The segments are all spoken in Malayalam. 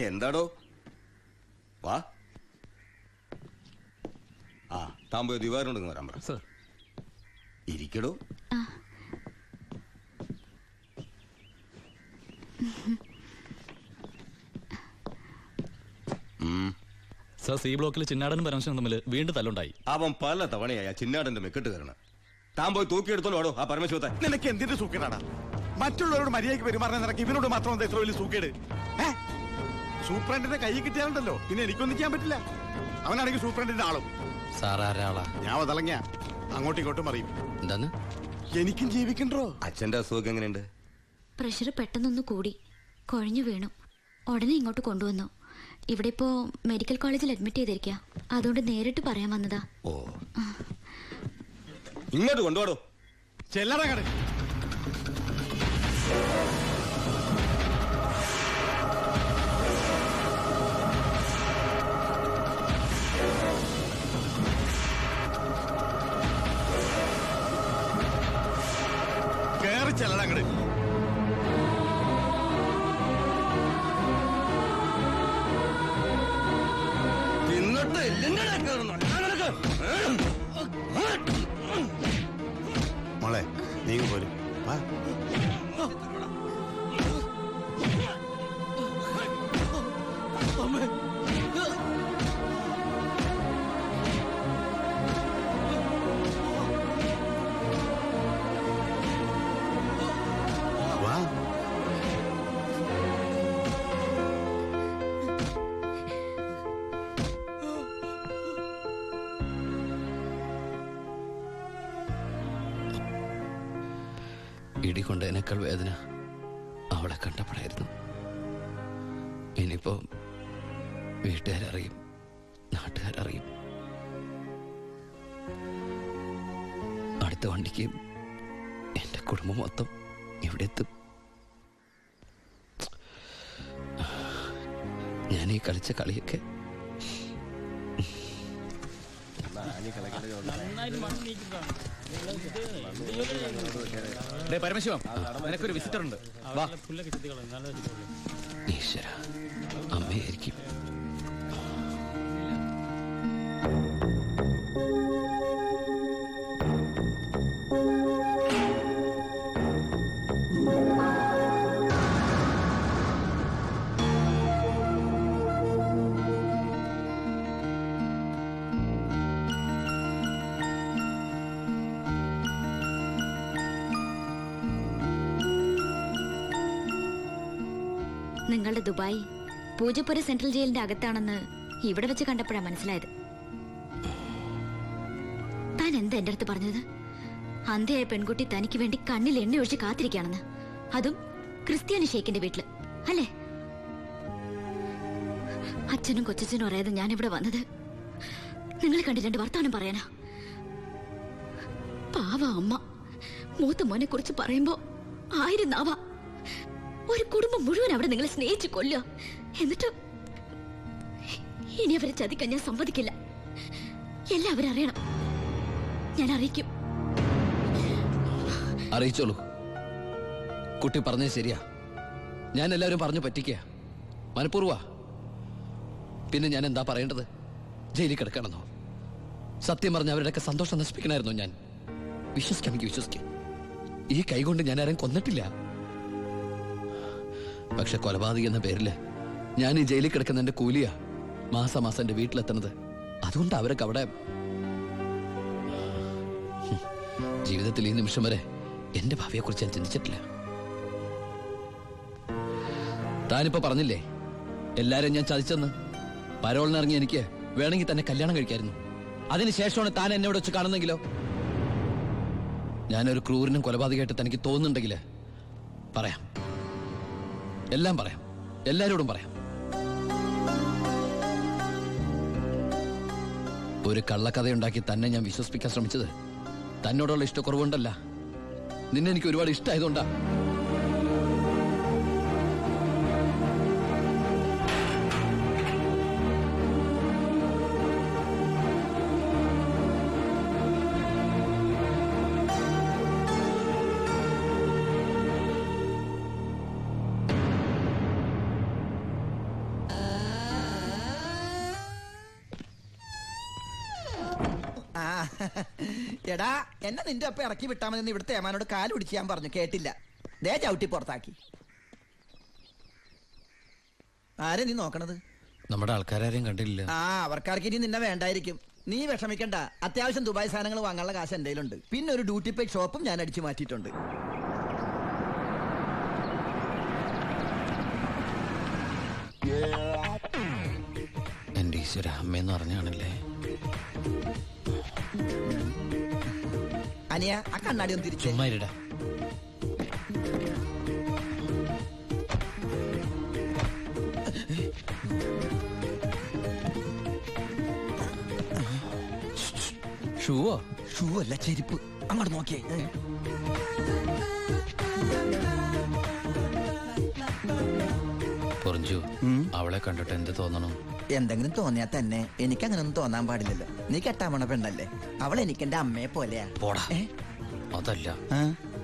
എന്താടോ? വാ. ആ താമ്പോ ദിവാരനുണ്ടെന്ന് വരാൻ പറ. ഇരിക്കടോ. സർ, സി ബ്ലോക്കിൽ ചിന്നാടനും പരമശിവനും തമ്മിൽ വീണ്ടും തല്ലുണ്ടായി. അവൻ പല തവണയായി ചിന്നാടന്റെ മെക്കെട്ട് കയറണം. താൻ പോയി തൂക്കിയെടുത്തോളൂ ആടോ ആ പരമശിവത്തെ. നിനക്ക് എന്തിന്റെ സൂക്കേടാണ്? മറ്റുള്ളവരോട് മര്യാദയ്ക്ക് പെരുമാറാൻ നിനക്ക് ഇവനോട് മാത്രം എന്താ ഇത്ര വലിയ സൂക്കേട്? സൂപ്രണ്ടിന്റെ കൈ കിട്ടിയാലുണ്ടല്ലോ പിന്നെ എനിക്കൊന്നും ചെയ്യാൻ പറ്റില്ല. അവനാണെങ്കിൽ സൂപ്രണ്ടിന്റെ ആളും. ഞാൻ വതളങ്ങിയ അങ്ങോട്ടും ഇങ്ങോട്ടും അറിയും. എന്താന്ന്? എനിക്കും ജീവിക്കണ്ടോ? അച്ഛന്റെ അസുഖം എങ്ങനെയുണ്ട്? പ്രഷർ പെട്ടെന്നൊന്ന് കൂടി കുഴഞ്ഞു വീണു. ഉടനെ ഇങ്ങോട്ട് കൊണ്ടുവന്നു. ഇവിടെ ഇപ്പോ മെഡിക്കൽ കോളേജിൽ അഡ്മിറ്റ് ചെയ്തിരിക്കുക. അതുകൊണ്ട് നേരിട്ട് പറയാൻ വന്നതാ. ഓ, ഇങ്ങോട്ട് കൊണ്ടുപോടോ. ചെല്ലട കട. കേറി ചെല്ലട കട. മോളെ നീ പോരും. ഇടികൊണ്ടതിനേക്കാൾ വേദന അവളെ കണ്ടപ്പോഴായിരുന്നു. ഇനിയിപ്പോ വീട്ടുകാരറിയും, നാട്ടുകാരറിയും. അടുത്ത വണ്ടിക്ക് എന്റെ കുടുംബം മൊത്തം ഇവിടെ എത്തും. ഞാൻ ഈ കളിച്ച കളിയൊക്കെ പരമശിവം, നിനക്കൊരു വിസിറ്റർ ഉണ്ട്. ഈശ്വര, അമ്മയായിരിക്കും. നിങ്ങളുടെ ദുബായ് പൂജപ്പുര സെൻട്രൽ ജയിലിന്റെ അകത്താണെന്ന് ഇവിടെ വെച്ച് കണ്ടപ്പോഴാണ് മനസ്സിലായത്. താൻ എന്താ എന്റെ അടുത്ത് പറഞ്ഞത്? അന്ധയായ പെൺകുട്ടി തനിക്ക് വേണ്ടി കണ്ണിൽ എണ്ണ ഒഴിച്ച് കാത്തിരിക്കുകയാണെന്ന്. അതും ക്രിസ്ത്യാനി ഷേക്കിന്റെ വീട്ടില്, അല്ലേ? അച്ഛനും കൊച്ചച്ഛനും അറിയാതെ ഞാനിവിടെ വന്നത് നിങ്ങൾ കണ്ട് രണ്ട് വർത്താനം പറയാനാ. പാവ അമ്മ മൂത്ത മോനെ കുറിച്ച് പറയുമ്പോ 1000 നാവാ. ഒരു കുടുംബം മുഴുവൻ അവിടെ നിങ്ങളെ സ്നേഹിച്ചു കൊല്ലുക. എന്നിട്ട് ഇനി അവരെ ചതിക്കാൻ ഞാൻ സമ്മതിക്കില്ല. എല്ലാവരും അറിയണം. ഞാൻ അറിയിക്കും. അറിയിച്ചോളൂ. കുട്ടി പറഞ്ഞത് ശരിയാ. ഞാൻ എല്ലാവരും പറഞ്ഞു പറ്റിക്കുക, മനഃപൂർവ്വ. പിന്നെ ഞാൻ എന്താ പറയേണ്ടത്? ജയിലിൽ കിടക്കണമെന്നോ? സത്യം പറഞ്ഞ അവരുടെയൊക്കെ സന്തോഷം നശിപ്പിക്കണമായിരുന്നോ ഞാൻ? വിശ്വസിക്കാമെങ്കിൽ വിശ്വസിക്കാം. ഈ കൈ കൊണ്ട് ഞാൻ ആരെയും കൊന്നിട്ടില്ല. പക്ഷെ കൊലപാതകം എന്ന പേരില് ഞാൻ ഈ ജയിലിൽ കിടക്കുന്നതിന്റെ കൂലിയാ മാസം മാസം എന്റെ വീട്ടിലെത്തുന്നത്. അതുകൊണ്ട് അവരൊക്കെ അവിടെ. ജീവിതത്തിൽ ഈ നിമിഷം വരെ എന്റെ ഭാവിയെ കുറിച്ച് ഞാൻ ചിന്തിച്ചിട്ടില്ല. താനിപ്പോ പറഞ്ഞില്ലേ എല്ലാരും ഞാൻ ചതിച്ചെന്ന്. പരോളിനിറങ്ങി എനിക്ക് വേണമെങ്കിൽ തന്നെ കല്യാണം കഴിക്കായിരുന്നു. അതിനുശേഷമാണ് താൻ എന്നെ ഇവിടെ വെച്ച് കാണുന്നെങ്കിലോ? ഞാനൊരു ക്രൂരനും കൊലപാതകമായിട്ട് തനിക്ക് തോന്നുന്നുണ്ടെങ്കിൽ പറയാം, എല്ലാം പറയാം, എല്ലാരോടും പറയാം. ഒരു കള്ളക്കഥയുണ്ടാക്കി തന്നെ ഞാൻ വിശ്വസിപ്പിക്കാൻ ശ്രമിച്ചത് തന്നോടുള്ള ഇഷ്ടക്കുറവുണ്ടല്ല, നിന്നെ എനിക്ക് ഒരുപാട് ഇഷ്ടമായതുകൊണ്ടാ. എടാ എന്നെ നിന്റെ ഒപ്പം ഇറക്കി വിട്ടാ മതി. ഇവിടുത്തെ ഏമാനോട് കാല് പിടിച്ച് ഞാൻ പറഞ്ഞു, കേട്ടില്ല. ദേ ചവിട്ടി പുറത്താക്കി. ആരെ നീ നോക്കണത്? നമ്മുടെ ആൾക്കാരും കണ്ടില്ല. ആ, അവർക്കാർക്ക് ഇനി നിന്നെ വേണ്ടായിരിക്കും. നീ വിഷമിക്കണ്ട, അത്യാവശ്യം ദുബായ് സാധനങ്ങൾ വാങ്ങാനുള്ള കാശ് എന്റെ കയ്യിലുണ്ട്. പിന്നെ ഒരു ഡ്യൂട്ടി പെയ്ഡ് ഷോപ്പും ഞാൻ അടിച്ചു മാറ്റിയിട്ടുണ്ട്. എന്റെ ഈശ്വര, അമ്മയെന്ന് പറഞ്ഞാണല്ലേ. അനിയ, ആ കണ്ണാടി ഒന്ന് തിരിച്ചു. ചുമ്മാരിടാ. ഷൂവോ? ഷൂ അല്ല, ചെരുപ്പ്. അങ്ങോട്ട് നോക്കിയേ. പൊറിഞ്ചു, അവളെ കണ്ടിട്ട് എന്ത് തോന്നണം? എന്തെങ്കിലും തോന്നിയാ തന്നെ എനിക്ക് അങ്ങനൊന്നും തോന്നാൻ പാടില്ലല്ലോ. നീ കെട്ടാമണ പെണ്ണല്ലേ. അവൾ എനിക്ക് എന്റെ അമ്മയെ പോലെയാ. പോടാ. അതല്ല,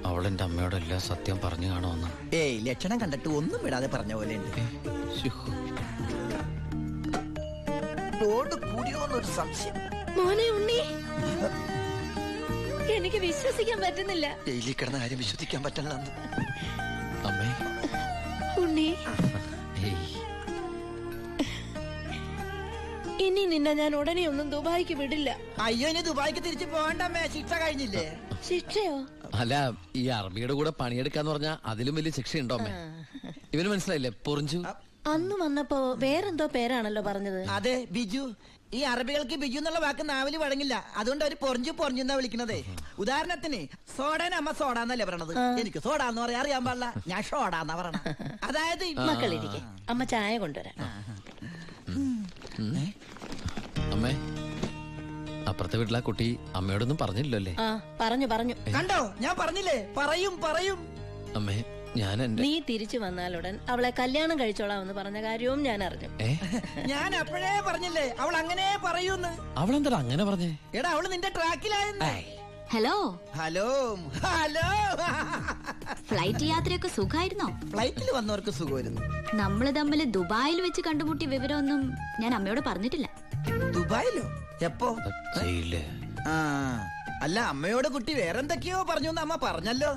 അവളെന്റെ അമ്മയോടല്ല സത്യം പറഞ്ഞു കാണുമെന്ന്. ഏയ്, ലക്ഷണം കണ്ടിട്ട് ഒന്നും വിടാതെ പറഞ്ഞ പോലെ ഉണ്ട്. കൂടിയോന്നൊരു സംശയം. മോനെ ഉണ്ണി, എനിക്ക് വിശ്വസിക്കാൻ പറ്റുന്നില്ല. ജയിലിൽ കിടന്ന കാര്യം വിശ്വസിക്കാൻ പറ്റില്ല. അമ്മേ. ഉണ്ണി, ഇനി നിന്നെ ഞാൻ ഉടനെ ഒന്നും ദുബായിക്ക് വിടില്ല. അയ്യോ, ഇനി ദുബായിക്ക് തിരിച്ചു പോകണ്ടമ്മേ, ശിക്ഷ കഴിഞ്ഞില്ലേ? ശിക്ഷയോ? അല്ല, ഈ അറബിയുടെ കൂടെ പണിയെടുക്കാന്ന് പറഞ്ഞാ അതിലും വലിയ ശിക്ഷയുണ്ടോ അമ്മേ? ഇവന് മനസ്സിലായില്ലേ പൊറിഞ്ചു? അന്ന് വന്നപ്പോ വേറെന്തോ പേരാണല്ലോ പറഞ്ഞത്. അതെ, ബിജു. ഈ അറബികൾക്ക് ബിജു എന്നുള്ള വാക്ക് നാവില് വഴങ്ങില്ല. അതുകൊണ്ട് അവര് പൊറിഞ്ചു പൊറിഞ്ഞെന്നാ വിളിക്കണതേ. ഉദാഹരണത്തിന് സോഡേനെ അമ്മ സോഡാന്നല്ലേ പറയണത്. എനിക്ക് സോഡാന്ന് പറയാൻ അറിയാൻ പാടില്ല, ഞാൻ ഷോഡാന്നാ പറയണ. അതായത് മക്കളിരിക്കെ, അമ്മ ചായ കൊണ്ടുവരാം. അമ്മേ, അപ്പുറത്തെ വീട്ടിലെ കുട്ടി അമ്മയോടൊന്നും പറഞ്ഞില്ലല്ലോ അല്ലേ? ആ, പറഞ്ഞു. കണ്ടോ, ഞാൻ പറഞ്ഞില്ലേ, പറയും. അമ്മേ, ഞാൻ എന്റെ നീ തിരിച്ചു വന്നാലുടൻ അവളെ കല്യാണം കഴിച്ചോളാമെന്ന് പറഞ്ഞ കാര്യവും ഞാൻ അറിഞ്ഞു. ഞാൻ അപ്പോഴേ പറഞ്ഞില്ലേ അവൾ അങ്ങനെ പറയൂന്ന്. അവളെന്താ അങ്ങനെ പറഞ്ഞേ? എടാ, അവള് നിന്റെ ട്രാക്കിലായെന്ന്. Hello hello. ഫ്ലൈറ്റ് യാത്രയൊക്കെ സുഖമായിരുന്നോ? ഫ്ലൈറ്റിൽ വന്നവർക്ക് സുഖമായിരുന്നു. നമ്മള് തമ്മിൽ ദുബായിൽ വെച്ച് കണ്ടുമുട്ടിയ വിവരമൊന്നും ഞാൻ അമ്മയോട് പറഞ്ഞിട്ടില്ല. ദുബായിലോ? എപ്പോ? ജയില്. ആ, അല്ല, അമ്മയോട് കുട്ടി വേറെന്തൊക്കെയോ പറഞ്ഞു എന്ന് അമ്മ പറഞ്ഞല്ലോ.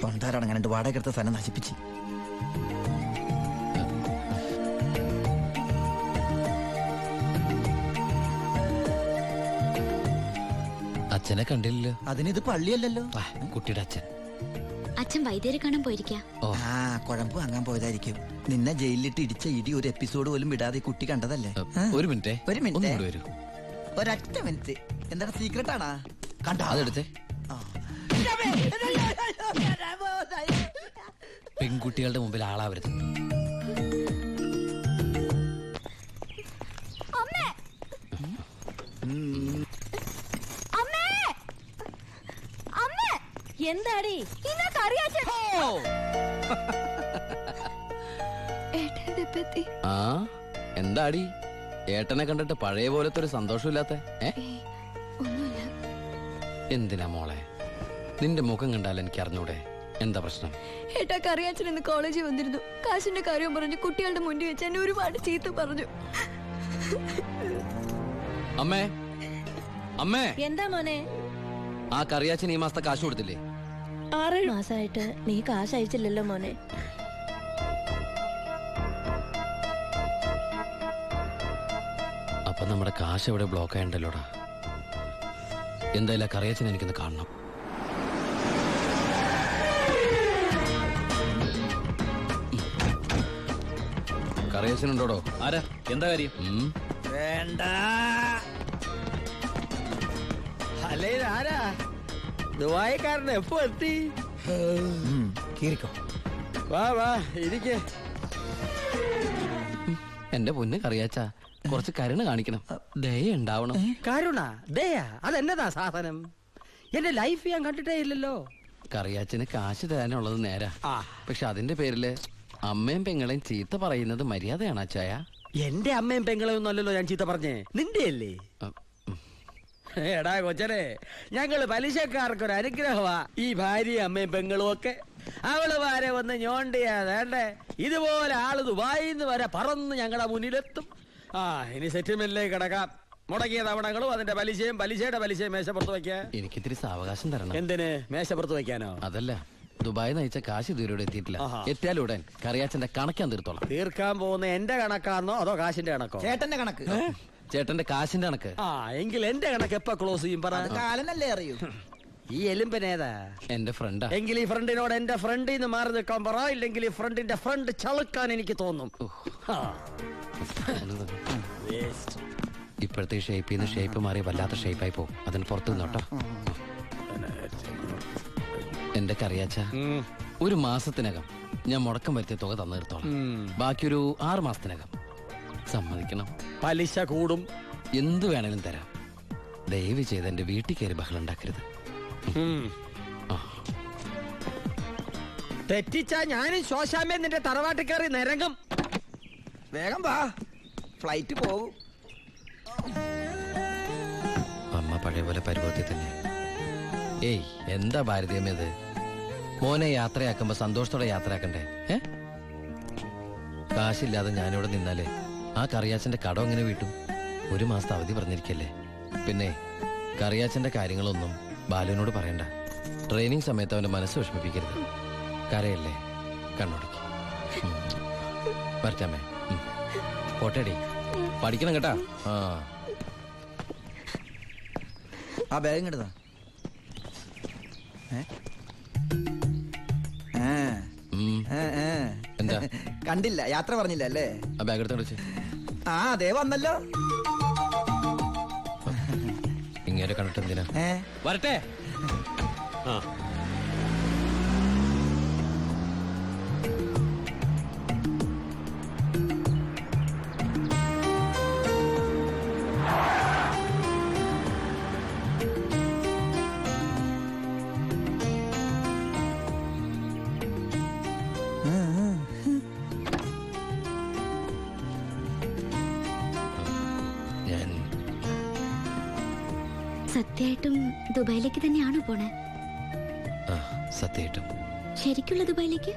തൊണ്ടാരടങ്ങാണ്ട് വാടക എടുത്ത സ്ഥലം നശിപ്പിച്ച്. അച്ഛനെ കണ്ടില്ലല്ലോ. അതിനിത് പള്ളിയല്ലല്ലോ. കുട്ടിയുടെ അച്ഛൻ. അച്ഛൻ വൈദ്യരെ കാണാൻ പോയിരിക്കാ. ആ, കുഴമ്പ് വാങ്ങാൻ പോയതായിരിക്കും. നിന്നെ ജയിലിലിട്ട് ഇടിച്ച ഇടി ഒരു എപ്പിസോഡ് പോലും വിടാതെ കുട്ടി കണ്ടതല്ലേ? ഒരു മിനിറ്റ്. വരൂ. ഒരൊറ്റ മിനിറ്റ്. എന്താണ് സീക്രട്ട് ആണാ? കണ്ടോ? അതെടുത്തേ. പെൺകുട്ടികളുടെ മുമ്പിൽ ആളാവരുത്. എന്താടി? ആ, എന്താടി ഏട്ടനെ കണ്ടിട്ട് പഴയ പോലത്തെ ഒരു സന്തോഷമില്ലാത്ത? എന്തിനാ മോളെ? നിന്റെ മുഖം കണ്ടാൽ എനിക്ക് അറിഞ്ഞൂടെ എന്താ പ്രശ്നം? ഏട്ടാ, കറിയാച്ചൻ ഇന്ന് കോളേജിൽ വന്നിരുന്നു. കാശിന്റെ കാര്യം പറഞ്ഞു കുട്ടികളുടെ മുന്നിൽ വെച്ച് എന്നെ ഒരുപാട് ചീത്ത പറഞ്ഞു. അമ്മേ, അമ്മേ. എന്താ മോനെ? ആ കറിയാച്ചൻ ഈ മാസത്തെ കാശ് കൊടുത്തില്ലേ? 6 മാസമായിട്ട് നീ കാശ് അയച്ചില്ലല്ലോ മോനെ. അപ്പൊ നമ്മുടെ കാശ് എവിടെ ബ്ലോക്ക് ആയണ്ടല്ലോടാ. എന്തായാലും കറിയാച്ചൻ എനിക്കൊന്ന് കാണണം. കറിയാച്ചനുണ്ടോടോ? ആരാ? എന്താ കാര്യം? വേണ്ട. അല്ലേ, ആരാ? ദുബായിക്കാരൻ എപ്പോ എത്തി? വാ ഇരിക്കേ. എന്റെ പൊന്ന് കറിയാച്ച, കുറച്ച് കരുണ കാണിക്കണം, ദയ ഉണ്ടാവണം. കരുണ, ദയ, അതെന്നതാ സാധനം? എന്റെ ലൈഫ് ഞാൻ കണ്ടിട്ടേ ഇല്ലല്ലോ. കറിയാച്ചന് കാശ് തരാനുള്ളത് നേരാ. പക്ഷെ അതിന്റെ പേരില് അമ്മയും പെങ്ങളെയും ചീത്ത പറയുന്നത് മര്യാദയാണ് അച്ചായ? എന്റെ അമ്മയും പെങ്ങളെയും ഒന്നും അല്ലല്ലോ ഞാൻ ചീത്ത പറഞ്ഞേ, നിന്റെ അല്ലേ? എടാ കൊച്ചനെ, ഞങ്ങള് പലിശക്കാർക്കൊരു അനുഗ്രഹമാ ഈ ഭാര്യയും അമ്മയും പെങ്ങളും ഒക്കെ. അവള് വരെ വന്ന് ഞോണ്ടിയാ വേണ്ടേ, ഇതുപോലെ ആള് ദുബായിന്ന് വരെ പറന്ന് ഞങ്ങളുടെ മുന്നിലെത്തും. ആ ഇനി സെറ്റിൽമെന്റിലേക്ക് കിടക്കാം. മുടക്കിയ തവണകളും അതിന്റെ പലിശയും പലിശയുടെ മേശപ്പുറത്ത് വെക്കാൻ. എനിക്കിത്തിരി സാവകാശം തരണം. എന്തിന്? മേശപ്പുറത്ത് വെക്കാനോ? അതല്ല, ദുബായ് നയിച്ച കാശ് ഇതുവരെ എത്തിയിട്ടില്ല. എത്തിയാലുടൻ കറിയാച്ചന്റെ കണക്കാൻ തീർത്തോളാം. തീർക്കാൻ പോകുന്ന എന്റെ കണക്കാണോ അതോ കാശിന്റെ കണക്കോ? ചേട്ടന്റെ കണക്ക്. ചേട്ടന്റെ കാശിന്റെ കണക്ക്. ആ എങ്കിൽ എന്റെ കണക്ക് എപ്പ ക്ലോസ് ചെയ്യും പറ. കാലനല്ലേ അറിയൂ. ഈ എലുമ്പനേതാ? എന്റെ ഫ്രണ്ടാ. എങ്കിൽ ഈ ഫ്രണ്ടിനോട് എന്റെ ഫ്രണ്ടിൽ നിന്ന് മാറി നിൽക്കാൻ പറ. ഇല്ലെങ്കിൽ ഈ ഫ്രണ്ടിന്റെ ഫ്രണ്ട് ചളുക്കാൻ എനിക്ക് തോന്നും. ഇപ്പോഴത്തെ ഷേപ്പിൽ നിന്ന് ഷേപ്പ് മാറി വല്ലാത്ത ഷേപ്പായി പോകും. അതിന് പുറത്തു നിന്നോട്ടോ. എന്റെ കറിയാച്ച, ഒരു മാസത്തിനകം ഞാൻ മുടക്കം വരുത്തിയ തുക തന്നു തീർത്തോളാം. ബാക്കി ഒരു 6 മാസത്തിനകം. സമ്മതിക്കണം. പലിശ കൂടും. എന്തു വേണേലും തരാം. ദയവ് ചെയ്ത് എന്റെ വീട്ടിൽ കയറി ബഹളം ഉണ്ടാക്കരുത്. തെറ്റിച്ചാ ഞാനും ശോശാമ്മ നിന്റെ തറവാട്ടിൽ കയറി നിരങ്ങും. വേഗം വാ, ഫ്ലൈറ്റ് പോകും. അമ്മ പഴയ പോലെ പരിവർത്തി തന്നെ. ഏയ്, എന്താ ഭാരതീയമേത്? മോനെ യാത്രയാക്കുമ്പോ സന്തോഷത്തോടെ യാത്രയാക്കണ്ടേ? കാശില്ലാതെ ഞാനിവിടെ നിന്നാലേ ആ കറിയാച്ചന്റെ കടം എങ്ങനെ വീട്ടും? 1 മാസത്തെ അവധി പറഞ്ഞിരിക്കല്ലേ. പിന്നെ കറിയാച്ചന്റെ കാര്യങ്ങളൊന്നും ബാലുവിനോട് പറയണ്ട. ട്രെയിനിങ് സമയത്ത് അവന്റെ മനസ്സ് വിഷമിപ്പിക്കരുത്. കരയല്ലേ, കണ്ണോടിക്ക്. വരച്ചാമേ, പോട്ടേടി. പഠിക്കണം കേട്ടാ. ആ ബാഗ് ഇങ്ങോട്ടാ. എന്താ കണ്ടില്ല, യാത്ര പറഞ്ഞില്ല അല്ലേ? ആ ബാഗ് എടുത്തോണ്ട് ആ അതേ വന്നല്ലോ. ഇങ്ങനെ കണ്ടിട്ട് എന്തിനാ? വരട്ടെ. സത്യമായിട്ടും ദുബായിലേക്ക് തന്നെയാണോ പോണേ? സത്യമായിട്ടും. ശരിക്കുള്ള ദുബായിലേക്ക്?